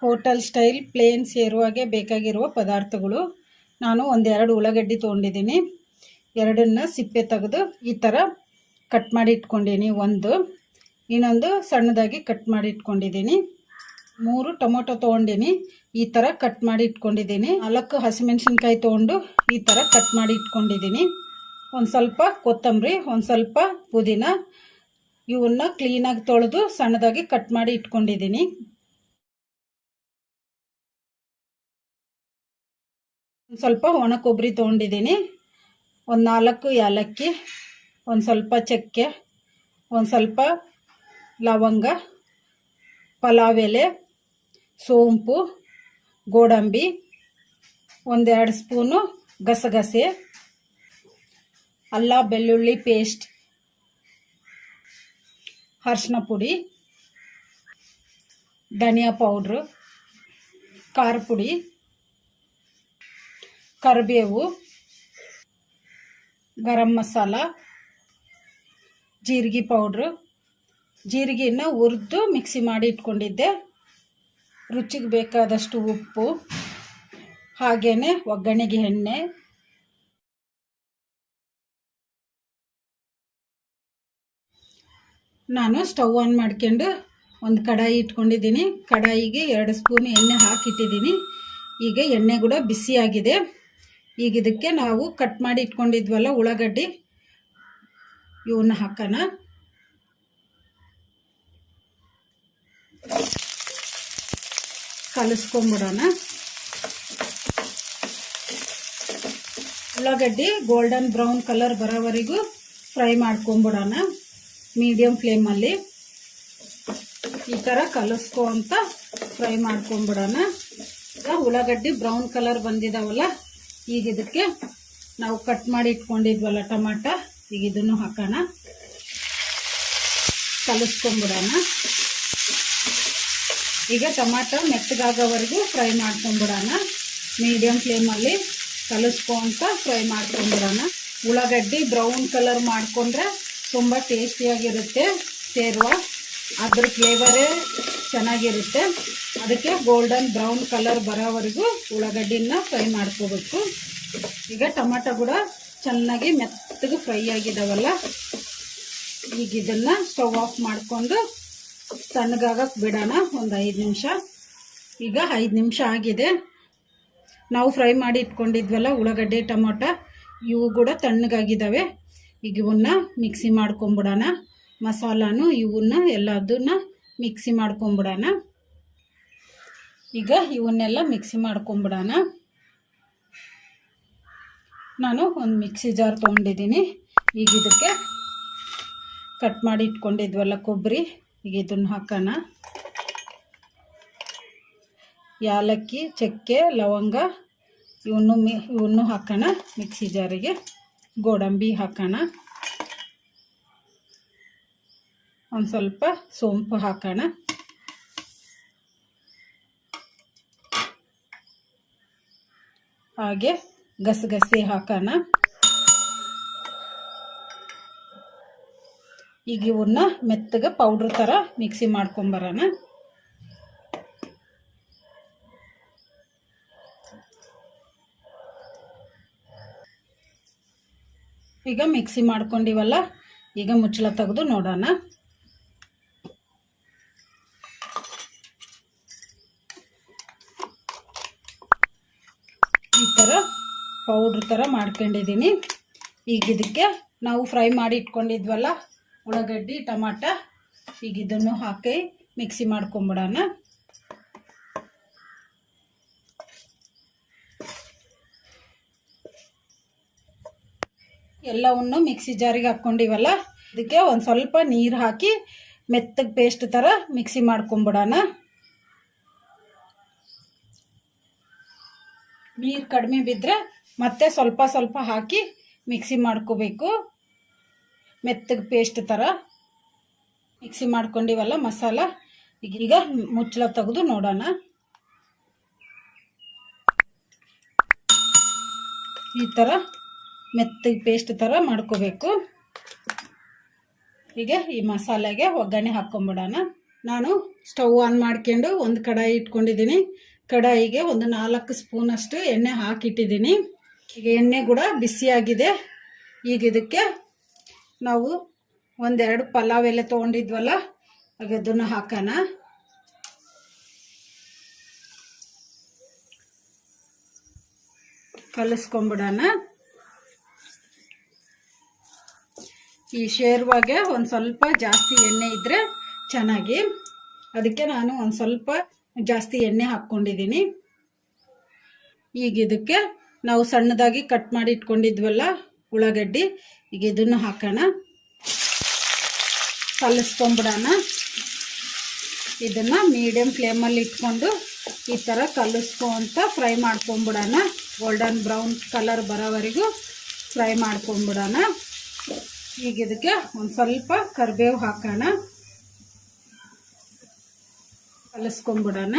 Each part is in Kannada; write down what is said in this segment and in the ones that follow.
ಹೋಟೆಲ್ ಸ್ಟೈಲ್ ಪ್ಲೇನ್ ಸೇರುವಾಗೆ ಬೇಕಾಗಿರುವ ಪದಾರ್ಥಗಳು. ನಾನು ಒಂದೆರಡು ಉಳ್ಳಾಗಡ್ಡಿ ತೊಗೊಂಡಿದ್ದೀನಿ. ಎರಡನ್ನ ಸಿಪ್ಪೆ ತೆಗೆದು ಈ ಥರ ಕಟ್ ಮಾಡಿ ಇಟ್ಕೊಂಡಿದ್ದೀನಿ. ಇನ್ನೊಂದು ಸಣ್ಣದಾಗಿ ಕಟ್ ಮಾಡಿ ಇಟ್ಕೊಂಡಿದ್ದೀನಿ. 3 ಟೊಮೊಟೊ ತೊಗೊಂಡಿನಿ, ಈ ಥರ ಕಟ್ ಮಾಡಿ ಇಟ್ಕೊಂಡಿದ್ದೀನಿ. 4 ಹಸಿಮೆಣಸಿನ್ಕಾಯಿ ತೊಗೊಂಡು ಈ ಥರ ಕಟ್ ಮಾಡಿ ಇಟ್ಕೊಂಡಿದ್ದೀನಿ. ಒಂದು ಸ್ವಲ್ಪ ಕೊತ್ತಂಬರಿ, ಒಂದು ಸ್ವಲ್ಪ ಪುದೀನ, ಇವನ್ನ ಕ್ಲೀನಾಗಿ ತೊಳೆದು ಸಣ್ಣದಾಗಿ ಕಟ್ ಮಾಡಿ ಇಟ್ಕೊಂಡಿದ್ದೀನಿ. ಸ್ವಲ್ಪ ಒಣ ಕೊಬ್ಬರಿ ತೊಗೊಂಡಿದ್ದೀನಿ. ಒಂದು 4 ಏಲಕ್ಕಿ, ಒಂದು ಸ್ವಲ್ಪ ಚಕ್ಕೆ, ಒಂದು ಸ್ವಲ್ಪ ಲವಂಗ, ಪಲಾವ್ ಎಲೆ, ಸೋಂಪು, ಗೋಡಂಬಿ, 1-2 ಸ್ಪೂನು ಗಸಗಸೆ, ಅಲ್ಲ ಬೆಳ್ಳುಳ್ಳಿ ಪೇಸ್ಟ್, ಅರಿಶಿನ ಪುಡಿ, ಧನಿಯಾ ಪೌಡ್ರು, ಖಾರ ಪುಡಿ, ಕರಿಬೇವು, ಗರಂ ಮಸಾಲ, ಜೀರಿಗೆ ಪೌಡ್ರು. ಜೀರಿಗೆನ ಹುರಿದು ಮಿಕ್ಸಿ ಮಾಡಿ ಇಟ್ಕೊಂಡಿದ್ದೆ. ರುಚಿಗೆ ಬೇಕಾದಷ್ಟು ಉಪ್ಪು, ಹಾಗೇನೆ ಒಗ್ಗರಣೆಗೆ ಎಣ್ಣೆ. ನಾನು ಸ್ಟವ್ ಆನ್ ಮಾಡ್ಕೊಂಡು ಒಂದು ಕಡಾಯಿ ಇಟ್ಕೊಂಡಿದ್ದೀನಿ. ಕಡಾಯಿಗೆ 2 ಸ್ಪೂನ್ ಎಣ್ಣೆ ಹಾಕಿಟ್ಟಿದ್ದೀನಿ. ಈಗ ಎಣ್ಣೆ ಕೂಡ ಬಿಸಿಯಾಗಿದೆ. ಈಗ ಇದಕ್ಕೆ ನಾವು ಕಟ್ ಮಾಡಿ ಇಟ್ಕೊಂಡಿದ್ವಲ್ಲ ಉಳ್ಳಾಗಡ್ಡಿ, ಇವನ್ನ ಹಾಕೋಣ. ಕಲಿಸ್ಕೊಂಬಿಡೋಣ. ಉಳ್ಳಾಗಡ್ಡಿ ಗೋಲ್ಡನ್ ಬ್ರೌನ್ ಕಲರ್ ಬರೋವರೆಗೂ ಫ್ರೈ ಮಾಡ್ಕೊಂಬಿಡೋಣ ಮೀಡಿಯಂ ಫ್ಲೇಮಲ್ಲಿ. ಈ ಥರ ಕಲಿಸ್ಕೊಂತ ಫ್ರೈ ಮಾಡ್ಕೊಂಬಿಡೋಣ. ಈಗ ಉಳ್ಳಾಗಡ್ಡಿ ಬ್ರೌನ್ ಕಲರ್ ಬಂದಿದಾವಲ್ಲ, ಈಗ ಇದಕ್ಕೆ ನಾವು ಕಟ್ ಮಾಡಿ ಇಟ್ಕೊಂಡಿದ್ವಲ್ಲ ಟೊಮಾಟ, ಈಗ ಇದನ್ನು ಹಾಕೋಣ. ಕಲಿಸ್ಕೊಂಬಿಡೋಣ. ಈಗ ಟೊಮಾಟೊ ಮೆತ್ತಗಾಗೋವರೆಗೂ ಫ್ರೈ ಮಾಡ್ಕೊಂಬಿಡೋಣ. ಮೀಡಿಯಂ ಫ್ಲೇಮಲ್ಲಿ ಕಲಿಸ್ಕೊಂತ ಫ್ರೈ ಮಾಡ್ಕೊಂಬಿಡೋಣ. ಉಳ್ಳಾಗಡ್ಡಿ ಬ್ರೌನ್ ಕಲರ್ ಮಾಡಿಕೊಂಡ್ರೆ ತುಂಬ ಟೇಸ್ಟಿಯಾಗಿರುತ್ತೆ ಸೇರುವ, ಅದ್ರ ಫ್ಲೇವರೇ ಚೆನ್ನಾಗಿರುತ್ತೆ. ಅದಕ್ಕೆ ಗೋಲ್ಡನ್ ಬ್ರೌನ್ ಕಲರ್ ಬರೋವರೆಗೂ ಉಳ್ಳಾಗಡ್ಡಿನ ಫ್ರೈ ಮಾಡ್ಕೋಬೇಕು. ಈಗ ಟೊಮಾಟೊ ಕೂಡ ಚೆನ್ನಾಗಿ ಮೆತ್ತಗೆ ಫ್ರೈ ಆಗಿದಾವಲ್ಲ, ಈಗ ಇದನ್ನು ಸ್ಟವ್ ಆಫ್ ಮಾಡಿಕೊಂಡು ತಣ್ಣಗಾಗಕ್ಕೆ ಬಿಡೋಣ ಒಂದು 5 ನಿಮಿಷ. ಈಗ 5 ನಿಮಿಷ ಆಗಿದೆ. ನಾವು ಫ್ರೈ ಮಾಡಿ ಇಟ್ಕೊಂಡಿದ್ವಲ್ಲ ಉಳ್ಳಾಗಡ್ಡಿ ಟೊಮಾಟೊ, ಇವು ಕೂಡ ತಣ್ಣಗಾಗಿದ್ದಾವೆ. ಈಗ ಇವನ್ನ ಮಿಕ್ಸಿ ಮಾಡ್ಕೊಂಬಿಡೋಣ. ಮಸಾಲಾನು ಇವನ್ನ ಎಲ್ಲದನ್ನ ಮಿಕ್ಸಿ ಮಾಡ್ಕೊಂಬಿಡೋಣ. ಈಗ ಇವನ್ನೆಲ್ಲ ಮಿಕ್ಸಿ ಮಾಡ್ಕೊಂಬಿಡೋಣ. ನಾನು ಒಂದು ಮಿಕ್ಸಿ ಜಾರ್ ತೊಗೊಂಡಿದ್ದೀನಿ. ಈಗ ಇದಕ್ಕೆ ಕಟ್ ಮಾಡಿ ಇಟ್ಕೊಂಡಿದ್ವಲ್ಲ ಕೊಬ್ಬರಿ, ಈಗ ಇದನ್ನು ಹಾಕೋಣ. ಏಲಕ್ಕಿ, ಚಕ್ಕೆ, ಲವಂಗ ಇವನ್ನು ಹಾಕೋಣ ಮಿಕ್ಸಿ ಜಾರಿಗೆ. ಗೋಡಂಬಿ ಹಾಕೋಣ. ಒಂದು ಸ್ವಲ್ಪ ಸೋಂಪು ಹಾಕೋಣ. ಹಾಗೆ ಗಸಗಸೆ ಹಾಕೋಣ. ಈಗ ಇವನ್ನ ಮೆತ್ತಗೆ ಪೌಡ್ರ್ ಥರ ಮಿಕ್ಸಿ ಮಾಡ್ಕೊಂಬರೋಣ. ಈಗ ಮಿಕ್ಸಿ ಮಾಡ್ಕೊಂಡಿವಲ್ಲ, ಈಗ ಮುಚ್ಚಳ ತೆಗೆದು ನೋಡೋಣ. ಈ ಥರ ಪೌಡ್ರ್ ಥರ ಮಾಡ್ಕೊಂಡಿದ್ದೀನಿ. ಈಗ ಇದಕ್ಕೆ ನಾವು ಫ್ರೈ ಮಾಡಿ ಇಟ್ಕೊಂಡಿದ್ವಲ್ಲ ಉಳ್ಳಾಗಡ್ಡಿ ಟೊಮಾಟ, ಈಗ ಇದನ್ನು ಹಾಕಿ ಮಿಕ್ಸಿ ಮಾಡ್ಕೊಂಬಿಡೋಣ. ಎಲ್ಲವನ್ನು ಮಿಕ್ಸಿ ಜಾರಿಗೆ ಹಾಕ್ಕೊಂಡಿವಲ್ಲ, ಇದಕ್ಕೆ ಒಂದು ಸ್ವಲ್ಪ ನೀರು ಹಾಕಿ ಮೆತ್ತಗೆ ಪೇಸ್ಟ್ ಥರ ಮಿಕ್ಸಿ ಮಾಡ್ಕೊಂಬಿಡೋಣ. ನೀರು ಕಡಿಮೆ ಬಿದ್ದರೆ ಮತ್ತೆ ಸ್ವಲ್ಪ ಸ್ವಲ್ಪ ಹಾಕಿ ಮಿಕ್ಸಿ ಮಾಡ್ಕೋಬೇಕು. ಮೆತ್ತಗೆ ಪೇಸ್ಟ್ ಥರ ಮಿಕ್ಸಿ ಮಾಡ್ಕೊಂಡಿವಲ್ಲ ಮಸಾಲ. ಈಗ ಮುಚ್ಚಳ ತೆಗೆದು ನೋಡೋಣ. ಈ ಥರ ಮೆತ್ತಗೆ ಪೇಸ್ಟ್ ಥರ ಮಾಡ್ಕೋಬೇಕು. ಈಗ ಈ ಮಸಾಲೆಗೆ ಒಗ್ಗರಣೆ ಹಾಕ್ಕೊಂಬಿಡೋಣ. ನಾನು ಸ್ಟವ್ ಆನ್ ಮಾಡ್ಕೊಂಡು ಒಂದು ಕಡಾಯಿ ಇಟ್ಕೊಂಡಿದ್ದೀನಿ. ಕಡಾಯಿಗೆ ಒಂದು 4 ಸ್ಪೂನಷ್ಟು ಎಣ್ಣೆ ಹಾಕಿಟ್ಟಿದ್ದೀನಿ. ಈಗ ಎಣ್ಣೆ ಕೂಡ ಬಿಸಿಯಾಗಿದೆ. ಈಗ ಇದಕ್ಕೆ ನಾವು ಒಂದೆರಡು ಪಲಾವ್ ಎಲೆ ತೊಗೊಂಡಿದ್ವಲ್ಲ, ಆಗ ಅದನ್ನು ಹಾಕೋಣ. ಕಲಿಸ್ಕೊಂಬಿಡೋಣ. ಈ ಶೇರ್ವಾಗೆ ಒಂದು ಸ್ವಲ್ಪ ಜಾಸ್ತಿ ಎಣ್ಣೆ ಇದ್ದರೆ ಚೆನ್ನಾಗಿ, ಅದಕ್ಕೆ ನಾನು ಒಂದು ಸ್ವಲ್ಪ ಜಾಸ್ತಿ ಎಣ್ಣೆ ಹಾಕ್ಕೊಂಡಿದ್ದೀನಿ. ಈಗ ಇದಕ್ಕೆ ನಾವು ಸಣ್ಣದಾಗಿ ಕಟ್ ಮಾಡಿ ಇಟ್ಕೊಂಡಿದ್ವಲ್ಲ ಉಳ್ಳಾಗಡ್ಡಿ, ಈಗ ಇದನ್ನು ಹಾಕೋಣ. ಕಲಿಸ್ಕೊಂಬಿಡೋಣ. ಇದನ್ನು ಮೀಡಿಯಮ್ ಫ್ಲೇಮಲ್ಲಿ ಇಟ್ಕೊಂಡು ಈ ಥರ ಕಲಿಸ್ಕೊಂತ ಫ್ರೈ ಮಾಡ್ಕೊಂಬಿಡೋಣ. ಗೋಲ್ಡನ್ ಬ್ರೌನ್ ಕಲರ್ ಬರೋವರೆಗೂ ಫ್ರೈ ಮಾಡ್ಕೊಂಬಿಡೋಣ. ಈಗ ಇದಕ್ಕೆ ಒಂದು ಸ್ವಲ್ಪ ಕರಿಬೇವು ಹಾಕೋಣ. ಕಲಿಸ್ಕೊಂಬಿಡೋಣ.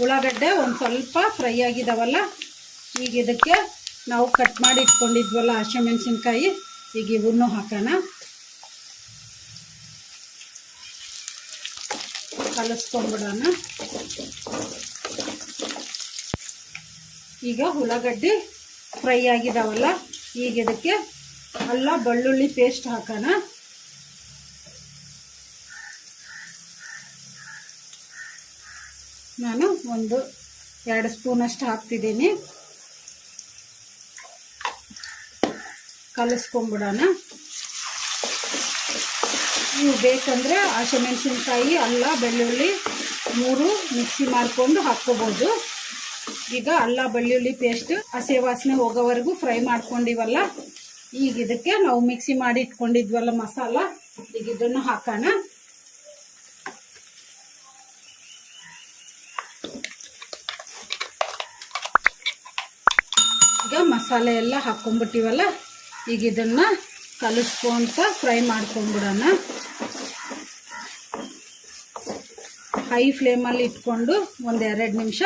ಉಳ್ಳಾಗಡ್ಡೆ ಒಂದು ಸ್ವಲ್ಪ ಫ್ರೈ ಆಗಿದಾವಲ್ಲ, ಈಗ ಇದಕ್ಕೆ ನಾವು ಕಟ್ ಮಾಡಿ ಇಟ್ಕೊಂಡಿದ್ವಲ್ಲ ಹಸಿಮೆಣಸಿನ್ಕಾಯಿ, ಈಗ ಇವನ್ನೂ ಹಾಕೋಣ. ಕಲಿಸ್ಕೊಂಬಿಡೋಣ. ಈಗ ಉಳ್ಳಾಗಡ್ಡಿ ಫ್ರೈ ಆಗಿದಾವಲ್ಲ, ಈಗ ಇದಕ್ಕೆ ಅಲ್ಲ ಬೆಳ್ಳುಳ್ಳಿ ಪೇಸ್ಟ್ ಹಾಕೋಣ. ನಾನು 1-2 ಸ್ಪೂನಷ್ಟು ಹಾಕ್ತಿದ್ದೀನಿ. ಕಲಿಸ್ಕೊಂಬಿಡೋಣ. ನೀವು ಬೇಕಂದರೆ ಹಸಿಮೆಣಸಿನ್ಕಾಯಿ ಅಲ್ಲ ಬೆಳ್ಳುಳ್ಳಿ 3 ಮಿಕ್ಸಿ ಮಾಡಿಕೊಂಡು ಹಾಕ್ಕೋಬೋದು. ಈಗ ಅಲ್ಲ ಬೆಳ್ಳುಳ್ಳಿ ಪೇಸ್ಟ್ ಹಸಿ ವಾಸನೆ ಹೋಗೋವರೆಗೂ ಫ್ರೈ ಮಾಡ್ಕೊಂಡಿವಲ್ಲ, ಈಗ ಇದಕ್ಕೆ ನಾವು ಮಿಕ್ಸಿ ಮಾಡಿ ಇಟ್ಕೊಂಡಿದ್ವಲ್ಲ ಮಸಾಲ, ಈಗ ಇದನ್ನು ಹಾಕೋಣ. ಈಗ ಮಸಾಲೆ ಎಲ್ಲ ಹಾಕ್ಕೊಂಡ್ಬಿಟ್ಟಿವಲ್ಲ, ಈಗ ಇದನ್ನ ಕಲಿಸ್ಕೊಂತ ಫ್ರೈ ಮಾಡ್ಕೊಂಡ್ಬಿಡೋಣ. ಹೈ ಫ್ಲೇಮಲ್ಲಿ ಇಟ್ಕೊಂಡು 1-2 ನಿಮಿಷ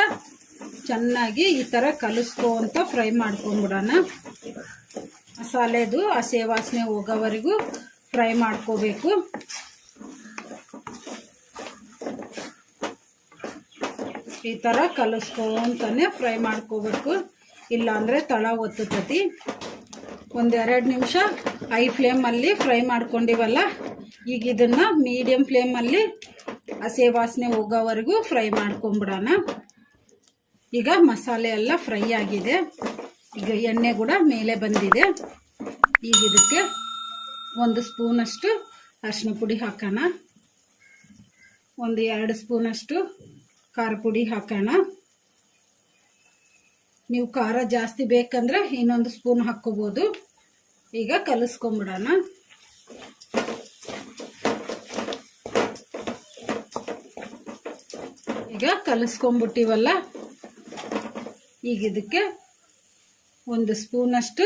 ಚೆನ್ನಾಗಿ ಈ ಥರ ಕಲಿಸ್ಕೊಂತ ಫ್ರೈ ಮಾಡ್ಕೊಂಡ್ಬಿಡೋಣ. ಮಸಾಲೆದು ಹಸಿ ವಾಸನೆ ಹೋಗೋವರೆಗೂ ಫ್ರೈ ಮಾಡ್ಕೋಬೇಕು. ಈ ಥರ ಕಲಿಸ್ಕೊಂತಾನೆ ಫ್ರೈ ಮಾಡ್ಕೋಬೇಕು, ಇಲ್ಲಾಂದರೆ ತಳ ಒತ್ತುತ್ತತಿ. 1-2 ನಿಮಿಷ ಹೈ ಫ್ಲೇಮಲ್ಲಿ ಫ್ರೈ ಮಾಡ್ಕೊಂಡಿವಲ್ಲ, ಈಗ ಇದನ್ನು ಮೀಡಿಯಮ್ ಫ್ಲೇಮಲ್ಲಿ ಹಸಿ ವಾಸನೆ ಹೋಗೋವರೆಗೂ ಫ್ರೈ ಮಾಡ್ಕೊಂಬಿಡೋಣ. ಈಗ ಮಸಾಲೆ ಎಲ್ಲ ಫ್ರೈ ಆಗಿದೆ. ಈಗ ಎಣ್ಣೆ ಕೂಡ ಮೇಲೆ ಬಂದಿದೆ. ಈಗ ಇದಕ್ಕೆ 1 ಸ್ಪೂನಷ್ಟು ಅರಿಶಿನ ಪುಡಿ ಹಾಕೋಣ. 1-2 ಸ್ಪೂನಷ್ಟು ಖಾರ ಪುಡಿ ಹಾಕೋಣ. ನೀವು ಖಾರ ಜಾಸ್ತಿ ಬೇಕಂದ್ರೆ ಇನ್ನೊಂದು ಸ್ಪೂನ್ ಹಾಕ್ಕೋಬೋದು. ಈಗ ಕಲಿಸ್ಕೊಂಬಿಡೋಣ. ಈಗ ಕಲಿಸ್ಕೊಂಬಿಟ್ಟಿವಲ್ಲ, ಈಗ ಇದಕ್ಕೆ 1 ಸ್ಪೂನಷ್ಟು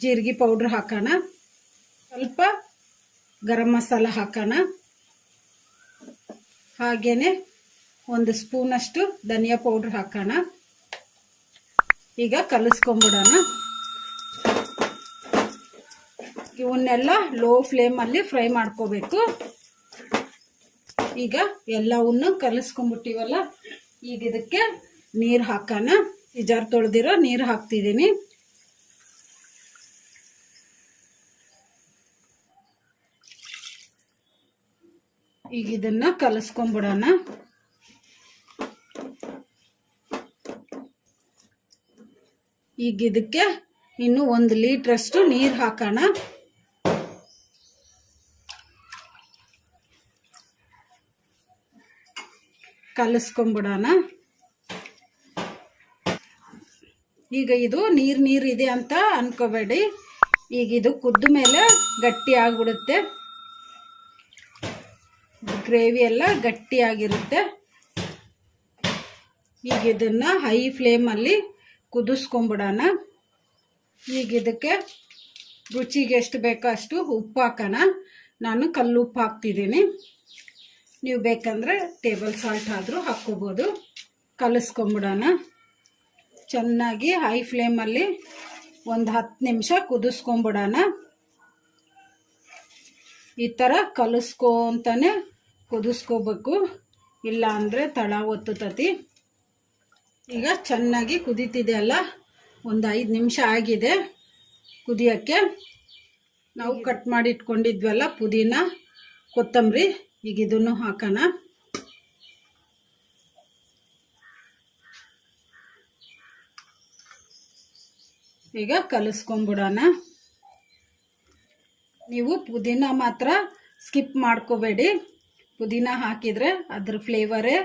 ಜೀರಿಗೆ ಪೌಡ್ರ್ ಹಾಕೋಣ. ಸ್ವಲ್ಪ ಗರಂ ಮಸಾಲ ಹಾಕೋಣ. ಹಾಗೇನೆ 1 ಸ್ಪೂನಷ್ಟು ಧನಿಯಾ ಪೌಡ್ರ್ ಹಾಕೋಣ. ಈಗ ಕಲಿಸ್ಕೊಂಬಿಡೋಣ. ಇವನ್ನೆಲ್ಲ ಲೋ ಫ್ಲೇಮಲ್ಲಿ ಫ್ರೈ ಮಾಡ್ಕೋಬೇಕು. ಈಗ ಎಲ್ಲವನ್ನು ಕಲಿಸ್ಕೊಂಬಿಟ್ಟಿವಲ್ಲ, ಈಗ ಇದಕ್ಕೆ ನೀರು ಹಾಕೋಣ. ಈ ಜಾರ್ ತೊಳೆದಿರೋ ನೀರು ಹಾಕ್ತಿದ್ದೀನಿ. ಈಗ ಇದನ್ನ ಕಲಿಸ್ಕೊಂಬಿಡೋಣ. ಈಗ ಇದಕ್ಕೆ ಇನ್ನು 1 ಲೀಟ್ರಷ್ಟು ನೀರು ಹಾಕೋಣ. ಕಲಿಸ್ಕೊಂಬಿಡೋಣ. ಈಗ ಇದು ನೀರು ಇದೆ ಅಂತ ಅನ್ಕೋಬೇಡಿ. ಈಗ ಇದು ಕುದ್ದ ಮೇಲೆ ಗಟ್ಟಿ ಆಗಿಬಿಡುತ್ತೆ. ಗ್ರೇವಿ ಎಲ್ಲ ಗಟ್ಟಿಯಾಗಿರುತ್ತೆ. ಈಗ ಇದನ್ನ ಹೈ ಫ್ಲೇಮಲ್ಲಿ ಕುದಿಸ್ಕೊಂಬಿಡೋಣ. ಈಗ ಇದಕ್ಕೆ ರುಚಿಗೆ ಎಷ್ಟು ಬೇಕೋ ಅಷ್ಟು ಉಪ್ಪು ಹಾಕೋಣ. ನಾನು ಕಲ್ಲು ಉಪ್ಪು ಹಾಕ್ತಿದ್ದೀನಿ, ನೀವು ಬೇಕಂದರೆ ಟೇಬಲ್ ಸಾಲ್ಟ್ ಆದರೂ ಹಾಕ್ಕೋಬೋದು. ಕಲಿಸ್ಕೊಂಬಿಡೋಣ. ಚೆನ್ನಾಗಿ ಹೈ ಫ್ಲೇಮಲ್ಲಿ ಒಂದು 10 ನಿಮಿಷ ಕುದಿಸ್ಕೊಂಬಿಡೋಣ. ಈ ಥರ ಕಲಿಸ್ಕೊಂತಾನೆ ಕುದಿಸ್ಕೋಬೇಕು, ಇಲ್ಲ ಅಂದರೆ ತಳ ಒತ್ತುತತಿ. ಈಗ ಚೆನ್ನಾಗಿ ಕುದೀತಿದೆ ಅಲ್ಲ, ಒಂದು 5 ನಿಮಿಷ ಆಗಿದೆ ಕುದಿಯೋಕ್ಕೆ. ನಾವು ಕಟ್ ಮಾಡಿ ಇಟ್ಕೊಂಡಿದ್ವಲ್ಲ ಪುದೀನ, ಕೊತ್ತಂಬರಿ, ಈಗ ಇದನ್ನು ಹಾಕೋಣ. ಈಗ ಕಲಿಸ್ಕೊಂಬಿಡೋಣ. ನೀವು ಪುದೀನ ಮಾತ್ರ ಸ್ಕಿಪ್ ಮಾಡ್ಕೋಬೇಡಿ, ಪುದೀನ ಹಾಕಿದರೆ ಅದ್ರ ಫ್ಲೇವರೇ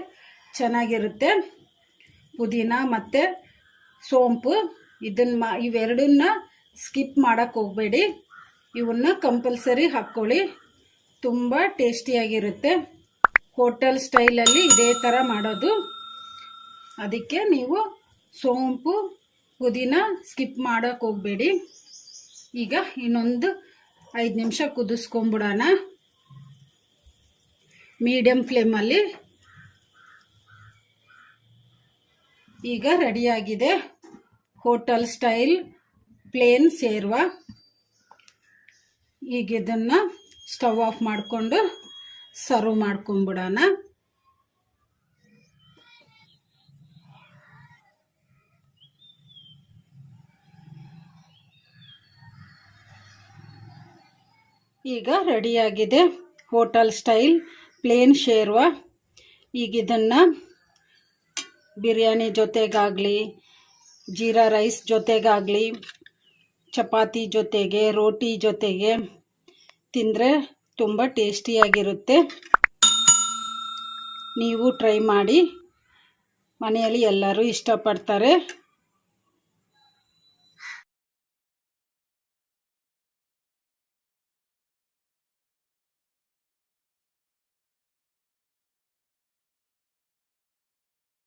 ಚೆನ್ನಾಗಿರುತ್ತೆ. ಪುದೀನ ಮತ್ತು ಸೋಂಪು ಇವೆರಡನ್ನ ಸ್ಕಿಪ್ ಮಾಡೋಕ್ಕೆ ಹೋಗಬೇಡಿ, ಇವನ್ನ ಕಂಪಲ್ಸರಿ ಹಾಕ್ಕೊಳ್ಳಿ, ತುಂಬ ಟೇಸ್ಟಿಯಾಗಿರುತ್ತೆ. ಹೋಟೆಲ್ ಸ್ಟೈಲಲ್ಲಿ ಇದೇ ಥರ ಮಾಡೋದು, ಅದಕ್ಕೆ ನೀವು ಸೋಂಪು ಪುದೀನ ಸ್ಕಿಪ್ ಮಾಡೋಕ್ಕೆ ಹೋಗಬೇಡಿ. ಈಗ ಇನ್ನೊಂದು 5 ನಿಮಿಷ ಕುದಿಸ್ಕೊಂಬಿಡೋಣ ಮೀಡಿಯಮ್ ಫ್ಲೇಮಲ್ಲಿ. ಈಗ ರೆಡಿಯಾಗಿದೆ ಹೋಟೆಲ್ ಸ್ಟೈಲ್ ಪ್ಲೇನ್ ಶೇರ್ವಾ. ಈಗ ಇದನ್ನು ಸ್ಟವ್ ಆಫ್ ಮಾಡಿಕೊಂಡು ಸರ್ವ್ ಮಾಡ್ಕೊಂಬಿಡೋಣ. ಈಗ ರೆಡಿಯಾಗಿದೆ ಹೋಟೆಲ್ ಸ್ಟೈಲ್ ಪ್ಲೇನ್ ಶೇರ್ವಾ. ಈಗ ಇದನ್ನು ಬಿರಿಯಾನಿ ಜೊತೆಗಾಗಲಿ, ಜೀರಾ ರೈಸ್ ಜೊತೆಗಾಗಲಿ, ಚಪಾತಿ ಜೊತೆಗೆ, ರೋಟಿ ಜೊತೆಗೆ ತಿಂದರೆ ತುಂಬ ಟೇಸ್ಟಿಯಾಗಿರುತ್ತೆ. ನೀವು ಟ್ರೈ ಮಾಡಿ, ಮನೆಯಲ್ಲಿ ಎಲ್ಲರೂ ಇಷ್ಟಪಡ್ತಾರೆ.